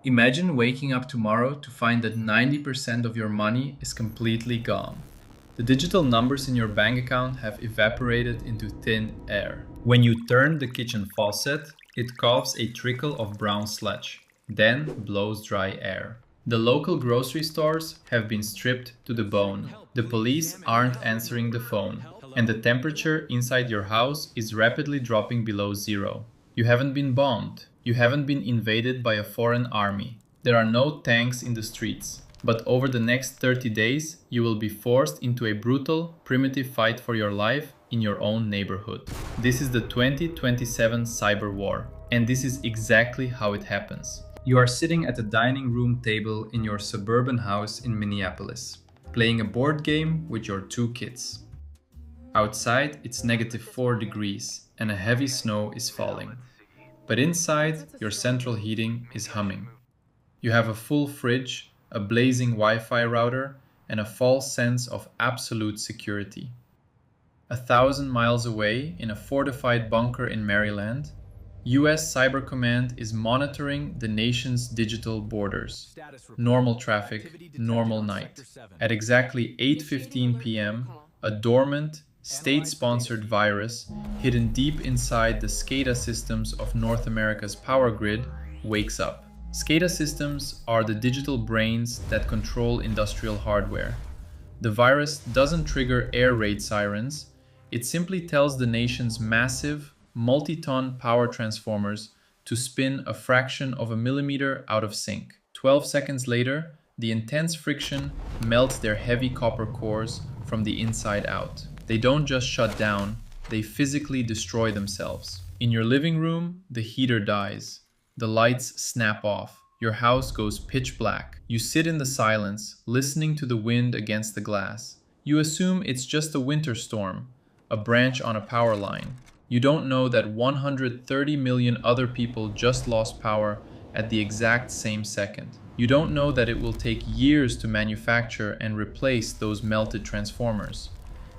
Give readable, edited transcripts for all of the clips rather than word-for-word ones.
Imagine waking up tomorrow to find that 90% of your money is completely gone. The digital numbers in your bank account have evaporated into thin air. When you turn the kitchen faucet, it coughs a trickle of brown sludge, then blows dry air. The local grocery stores have been stripped to the bone. The police aren't answering the phone, and the temperature inside your house is rapidly dropping below zero. You haven't been bombed. You haven't been invaded by a foreign army. There are no tanks in the streets. But over the next 30 days, you will be forced into a brutal, primitive fight for your life in your own neighborhood. This is the 2027 cyber war, and this is exactly how it happens. You are sitting at a dining room table in your suburban house in Minneapolis, playing a board game with your two kids. Outside, it's -4 degrees and a heavy snow is falling. But inside, your central heating is humming. You have a full fridge, a blazing Wi-Fi router, and a false sense of absolute security. 1,000 miles away, in a fortified bunker in Maryland, US Cyber Command is monitoring the nation's digital borders. Normal traffic, normal night. At exactly 8:15 p.m., a dormant, state-sponsored virus hidden deep inside the SCADA systems of North America's power grid wakes up. SCADA systems are the digital brains that control industrial hardware. The virus doesn't trigger air raid sirens, it simply tells the nation's massive, multi-ton power transformers to spin a fraction of a millimeter out of sync. 12 seconds later, the intense friction melts their heavy copper cores from the inside out. They don't just shut down, they physically destroy themselves. In your living room, the heater dies. The lights snap off. Your house goes pitch black. You sit in the silence, listening to the wind against the glass. You assume it's just a winter storm, a branch on a power line. You don't know that 130 million other people just lost power at the exact same second. You don't know that it will take years to manufacture and replace those melted transformers.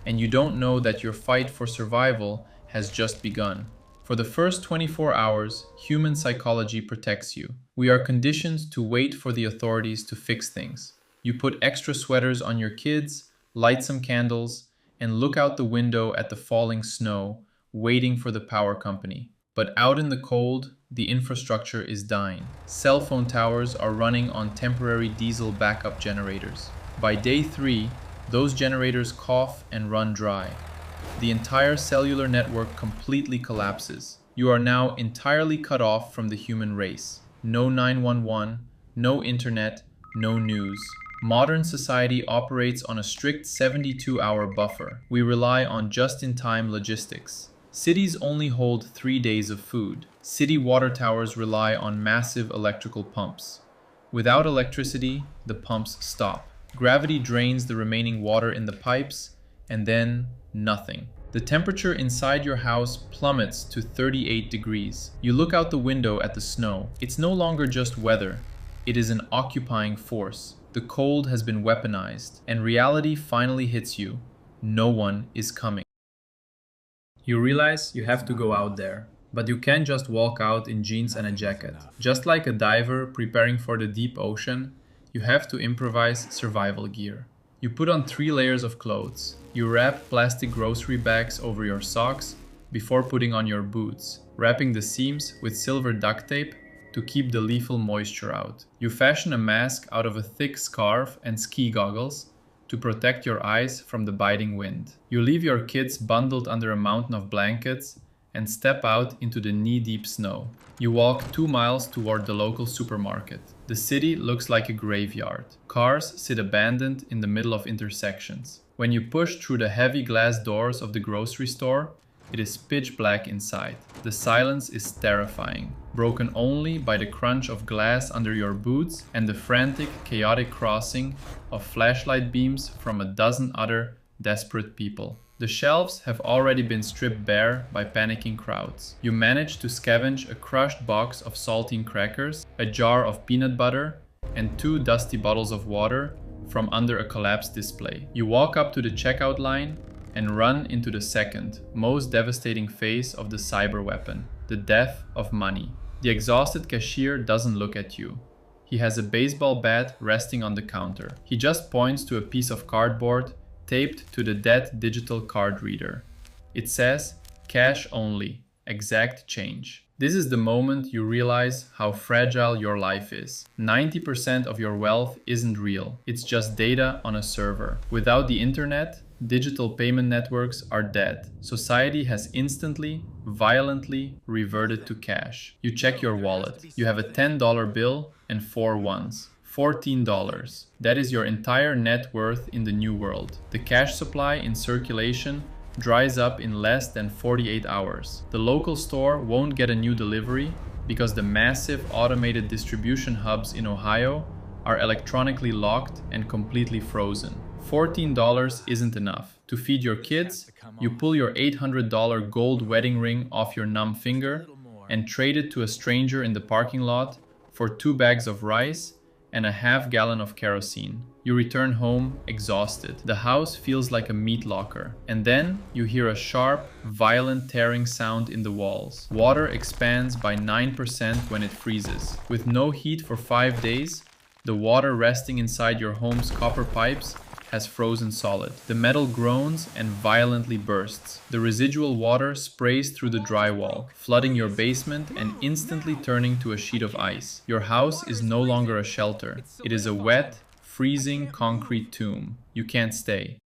And you don't know that your fight for survival has just begun. For the first 24 hours, human psychology protects you. We are conditioned to wait for the authorities to fix things. You put extra sweaters on your kids, light some candles, and look out the window at the falling snow, waiting for the power company. But out in the cold, the infrastructure is dying. Cell phone towers are running on temporary diesel backup generators. By day 3, those generators cough and run dry. The entire cellular network completely collapses. You are now entirely cut off from the human race. No 911, no internet, no news. Modern society operates on a strict 72-hour buffer. We rely on just-in-time logistics. Cities only hold 3 days of food. City water towers rely on massive electrical pumps. Without electricity, the pumps stop. Gravity drains the remaining water in the pipes, and then nothing. The temperature inside your house plummets to 38 degrees. You look out the window at the snow. It's no longer just weather. It is an occupying force. The cold has been weaponized, and reality finally hits you. No one is coming. You realize you have to go out there, but you can't just walk out in jeans and a jacket. Just like a diver preparing for the deep ocean, you have to improvise survival gear. You put on 3 layers of clothes. You wrap plastic grocery bags over your socks before putting on your boots, wrapping the seams with silver duct tape to keep the lethal moisture out. You fashion a mask out of a thick scarf and ski goggles to protect your eyes from the biting wind. You leave your kids bundled under a mountain of blankets and step out into the knee-deep snow. You walk 2 miles toward the local supermarket. The city looks like a graveyard. Cars sit abandoned in the middle of intersections. When you push through the heavy glass doors of the grocery store, it is pitch black inside. The silence is terrifying, broken only by the crunch of glass under your boots and the frantic, chaotic crossing of flashlight beams from a dozen other desperate people. The shelves have already been stripped bare by panicking crowds. You manage to scavenge a crushed box of saltine crackers, a jar of peanut butter, and 2 dusty bottles of water from under a collapsed display. You walk up to the checkout line and run into the second, most devastating phase of the cyber weapon, the death of money. The exhausted cashier doesn't look at you. He has a baseball bat resting on the counter. He just points to a piece of cardboard taped to the dead digital card reader. It says, "Cash only, exact change." This is the moment you realize how fragile your life is. 90% of your wealth isn't real. It's just data on a server. Without the internet, digital payment networks are dead. Society has instantly, violently reverted to cash. You check your wallet. You have a $10 bill and 4 ones. $14. That is your entire net worth in the new world. The cash supply in circulation dries up in less than 48 hours. The local store won't get a new delivery because the massive automated distribution hubs in Ohio are electronically locked and completely frozen. $14 isn't enough. To feed your kids, you pull your $800 gold wedding ring off your numb finger and trade it to a stranger in the parking lot for 2 bags of rice and a half-gallon of kerosene. You return home exhausted. The house feels like a meat locker. And then you hear a sharp, violent tearing sound in the walls. Water expands by 9% when it freezes. With no heat for 5 days, the water resting inside your home's copper pipes has frozen solid. The metal groans and violently bursts. The residual water sprays through the drywall, flooding your basement and instantly turning to a sheet of ice. Your house is no longer a shelter. It is a wet, freezing concrete tomb. You can't stay.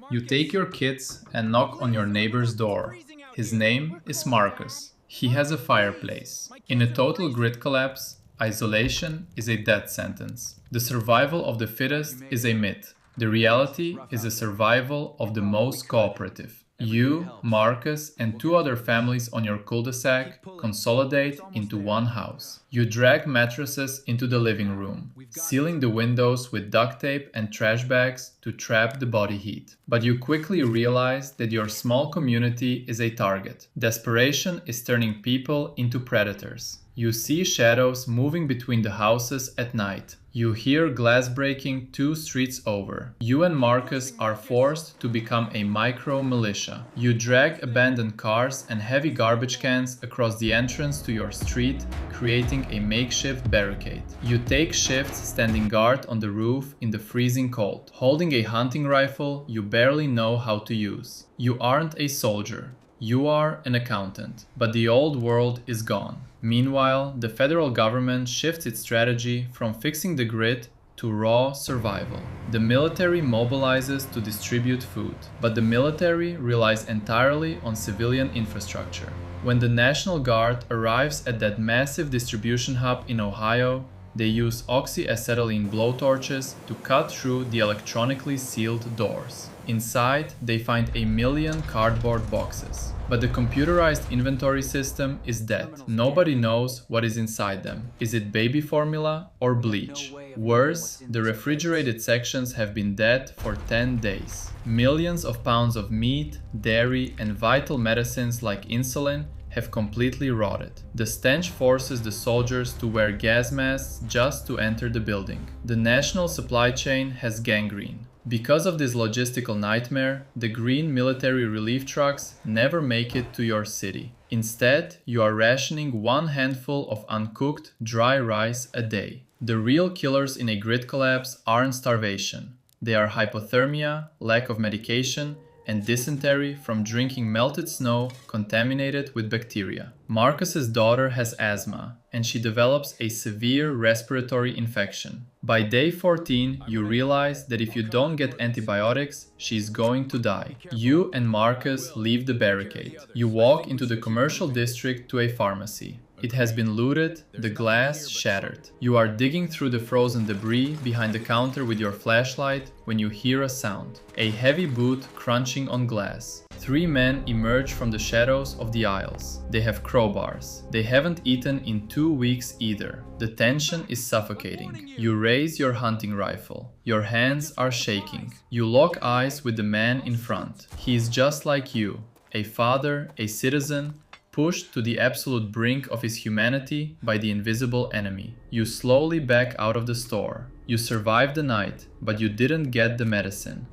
You take your kids and knock on your neighbor's door. His name is Marcus. He has a fireplace. In a total grid collapse, isolation is a death sentence. The survival of the fittest is a myth. The reality is the survival of the most cooperative. You, Marcus, and 2 other families on your cul-de-sac consolidate into one house. You drag mattresses into the living room, sealing the windows with duct tape and trash bags to trap the body heat. But you quickly realize that your small community is a target. Desperation is turning people into predators. You see shadows moving between the houses at night. You hear glass breaking 2 streets over. You and Marcus are forced to become a micro-militia. You drag abandoned cars and heavy garbage cans across the entrance to your street, creating a makeshift barricade. You take shifts standing guard on the roof in the freezing cold, holding a hunting rifle you barely know how to use. You aren't a soldier. You are an accountant. But the old world is gone. Meanwhile, the federal government shifts its strategy from fixing the grid to raw survival. The military mobilizes to distribute food, but the military relies entirely on civilian infrastructure. When the National Guard arrives at that massive distribution hub in Ohio, they use oxyacetylene blowtorches to cut through the electronically sealed doors. Inside, they find 1 million cardboard boxes. But the computerized inventory system is dead. Nobody knows what is inside them. Is it baby formula or bleach? Worse, the refrigerated sections have been dead for 10 days. Millions of pounds of meat, dairy, and vital medicines like insulin have completely rotted. The stench forces the soldiers to wear gas masks just to enter the building. The national supply chain has gangrene. Because of this logistical nightmare, the green military relief trucks never make it to your city. Instead, you are rationing 1 handful of uncooked, dry rice a day. The real killers in a grid collapse aren't starvation. They are hypothermia, lack of medication, and dysentery from drinking melted snow contaminated with bacteria. Marcus's daughter has asthma, and she develops a severe respiratory infection. By day 14, you realize that if you don't get antibiotics, she's going to die. You and Marcus leave the barricade. You walk into the commercial district to a pharmacy. It has been looted, the glass shattered. You are digging through the frozen debris behind the counter with your flashlight when you hear a sound. A heavy boot crunching on glass. 3 men emerge from the shadows of the aisles. They have crowbars. They haven't eaten in 2 weeks either. The tension is suffocating. You raise your hunting rifle. Your hands are shaking. You lock eyes with the man in front. He is just like you, a father, a citizen, pushed to the absolute brink of his humanity by the invisible enemy. You slowly back out of the store. You survived the night, but you didn't get the medicine.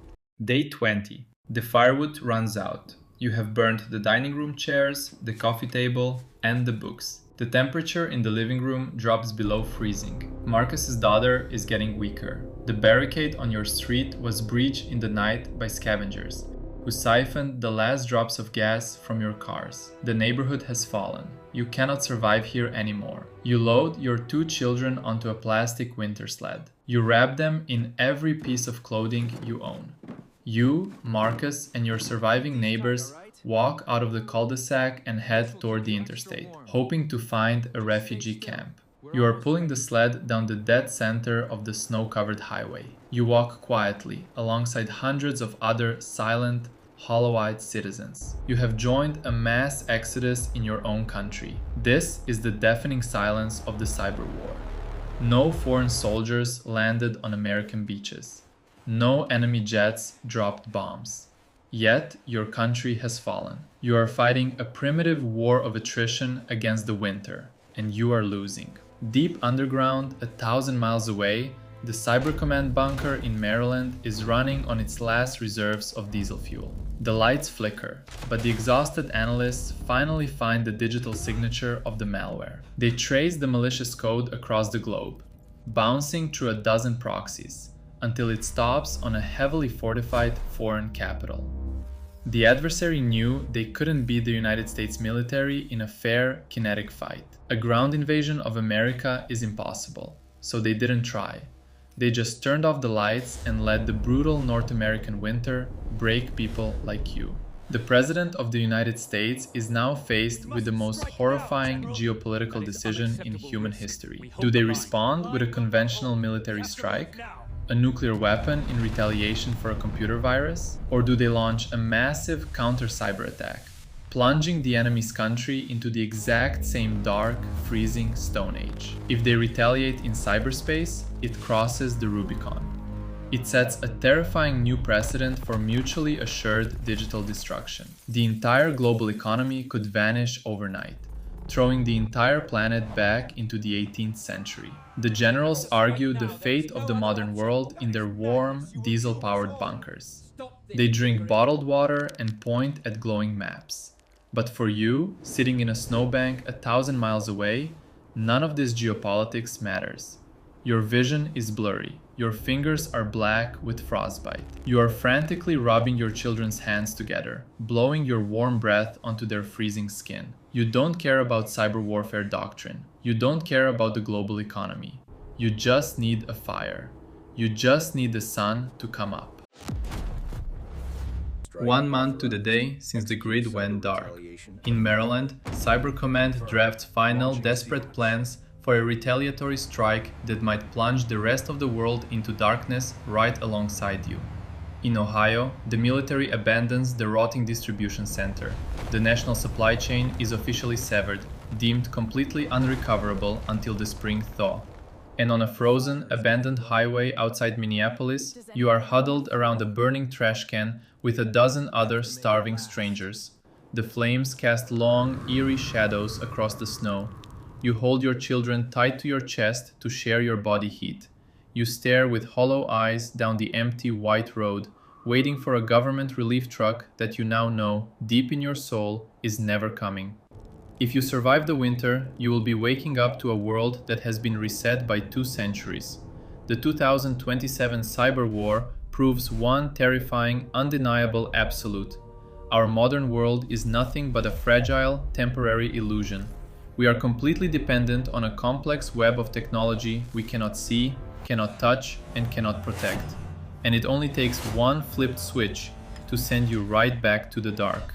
Day 20. The firewood runs out. You have burned the dining room chairs, the coffee table, and the books. The temperature in the living room drops below freezing. Marcus's daughter is getting weaker. The barricade on your street was breached in the night by scavengers, who siphoned the last drops of gas from your cars. The neighborhood has fallen. You cannot survive here anymore. You load your 2 children onto a plastic winter sled. You wrap them in every piece of clothing you own. You, Marcus, and your surviving neighbors walk out of the cul-de-sac and head toward the interstate, hoping to find a refugee camp. You are pulling the sled down the dead center of the snow-covered highway. You walk quietly alongside hundreds of other silent, hollow-eyed citizens. You have joined a mass exodus in your own country. This is the deafening silence of the cyber war. No foreign soldiers landed on American beaches. No enemy jets dropped bombs. Yet your country has fallen. You are fighting a primitive war of attrition against the winter, and you are losing. Deep underground, 1,000 miles away, the Cyber Command bunker in Maryland is running on its last reserves of diesel fuel. The lights flicker, but the exhausted analysts finally find the digital signature of the malware. They trace the malicious code across the globe, bouncing through a dozen proxies, until it stops on a heavily fortified foreign capital. The adversary knew they couldn't beat the United States military in a fair, kinetic fight. A ground invasion of America is impossible, so they didn't try. They just turned off the lights and let the brutal North American winter break people like you. The President of the United States is now faced with the most horrifying geopolitical decision in human history. Do they respond with a conventional military strike? A nuclear weapon in retaliation for a computer virus? Or do they launch a massive counter-cyber attack, plunging the enemy's country into the exact same dark, freezing Stone Age? If they retaliate in cyberspace, it crosses the Rubicon. It sets a terrifying new precedent for mutually assured digital destruction. The entire global economy could vanish overnight, throwing the entire planet back into the 18th century. The generals argue the fate of the modern world in their warm, diesel-powered bunkers. They drink bottled water and point at glowing maps. But for you, sitting in a snowbank 1,000 miles away, none of this geopolitics matters. Your vision is blurry. Your fingers are black with frostbite. You are frantically rubbing your children's hands together, blowing your warm breath onto their freezing skin. You don't care about cyber warfare doctrine. You don't care about the global economy. You just need a fire. You just need the sun to come up. 1 month to the day since the grid went dark. In Maryland, Cyber Command drafts final, desperate plans for a retaliatory strike that might plunge the rest of the world into darkness right alongside you. In Ohio, the military abandons the rotting distribution center. The national supply chain is officially severed, deemed completely unrecoverable until the spring thaw. And on a frozen, abandoned highway outside Minneapolis, you are huddled around a burning trash can with a dozen other starving strangers. The flames cast long, eerie shadows across the snow. You hold your children tight to your chest to share your body heat. You stare with hollow eyes down the empty white road, waiting for a government relief truck that you now know, deep in your soul, is never coming. If you survive the winter, you will be waking up to a world that has been reset by 2 centuries. The 2027 cyber war proves one terrifying, undeniable absolute. Our modern world is nothing but a fragile, temporary illusion. We are completely dependent on a complex web of technology we cannot see, cannot touch, and cannot protect. And it only takes one flipped switch to send you right back to the dark.